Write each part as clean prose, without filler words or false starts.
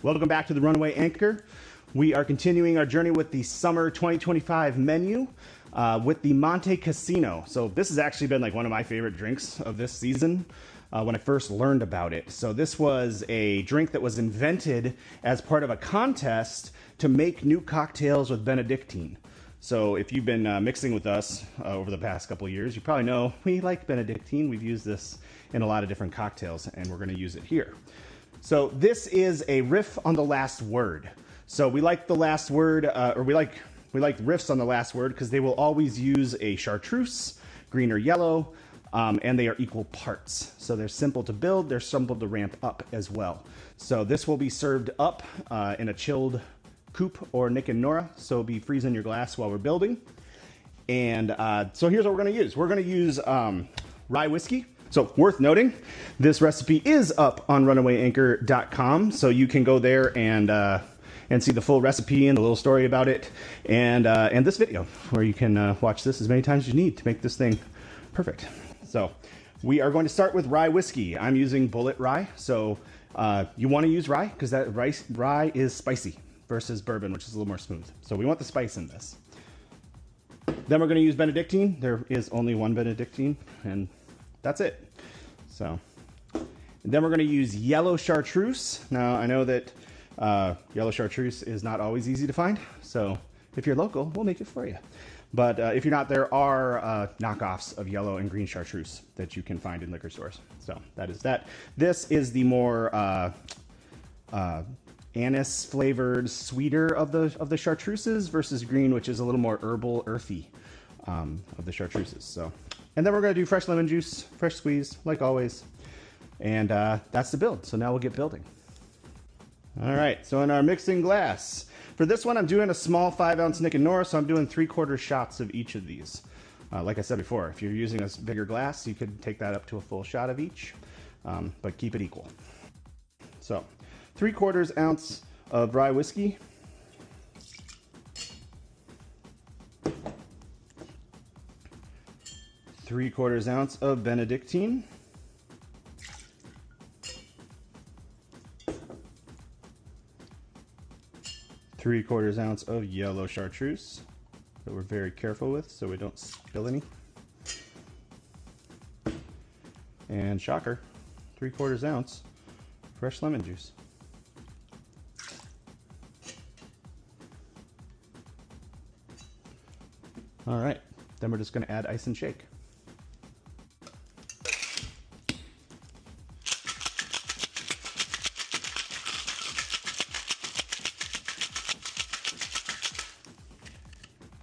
Welcome back to the Runaway Anchor. We are continuing our journey with the summer 2025 menu with the Monte Cassino. So this has actually been like one of my favorite drinks of this season when I first learned about it. So this was a drink that was invented as part of a contest to make new cocktails with Benedictine. So if you've been mixing with us over the past couple of years, you probably know we like Benedictine. We've used this in a lot of different cocktails, and we're going to use it here. So this is a riff on the last word. So we like the last word, or we like riffs on the last word because they will always use a chartreuse, green or yellow, and they are equal parts. So they're simple to build, they're simple to ramp up as well. So this will be served up in a chilled coupe or Nick and Nora, so be freezing your glass while we're building. And so here's what we're going to use. We're going to use rye whiskey. So worth noting, this recipe is up on runawayanchor.com, so you can go there and see the full recipe and the little story about it, and this video where you can watch this as many times as you need to make this thing perfect. So we are going to start with rye whiskey. I'm using bullet rye, so you want to use rye because that rye is spicy versus bourbon, which is a little more smooth. So we want the spice in this. Then we're going to use Benedictine. There is only one Benedictine, and that's it. So and then we're going to use yellow chartreuse. Now I know that yellow chartreuse is not always easy to find, so if you're local, we'll make it for you. But if you're not, there are knockoffs of yellow and green chartreuse that you can find in liquor stores. So that is that. This is the more anise flavored, sweeter of the chartreuses versus green, which is a little more herbal, earthy of the chartreuses. So, and then we're going to do fresh lemon juice, fresh squeeze, like always. And that's the build. So now we'll get building. All right, so in our mixing glass, for this one, I'm doing a small 5-ounce Nick and Nora, so I'm doing 3/4 shots of each of these. Like I said before, if you're using a bigger glass, you could take that up to a full shot of each, but keep it equal. So 3/4 ounce of rye whiskey. 3/4 ounce of Benedictine. 3/4 ounce of yellow chartreuse that we're very careful with so we don't spill any. And shocker, 3/4 ounce fresh lemon juice. All right, then we're just going to add ice and shake.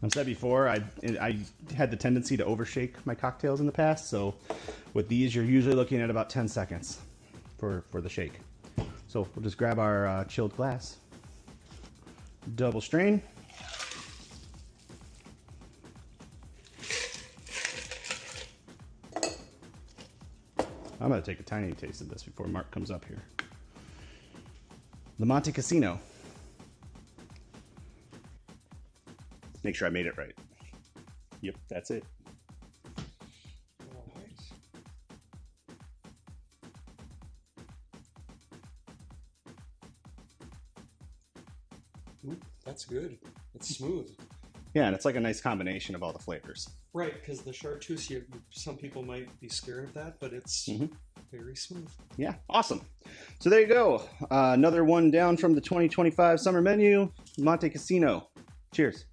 I've said before, I had the tendency to overshake my cocktails in the past, so with these, you're usually looking at about 10 seconds for the shake. So we'll just grab our chilled glass, double strain. I'm going to take a tiny taste of this before Mark comes up here. The Monte Cassino. Make sure I made it right. Yep, that's it. All right. Ooh, that's good. It's smooth. Yeah, and it's like a nice combination of all the flavors. Right, because the chartreuse, some people might be scared of that, but it's very smooth. Yeah, awesome. So there you go. Another one down from the 2025 summer menu, Monte Cassino. Cheers.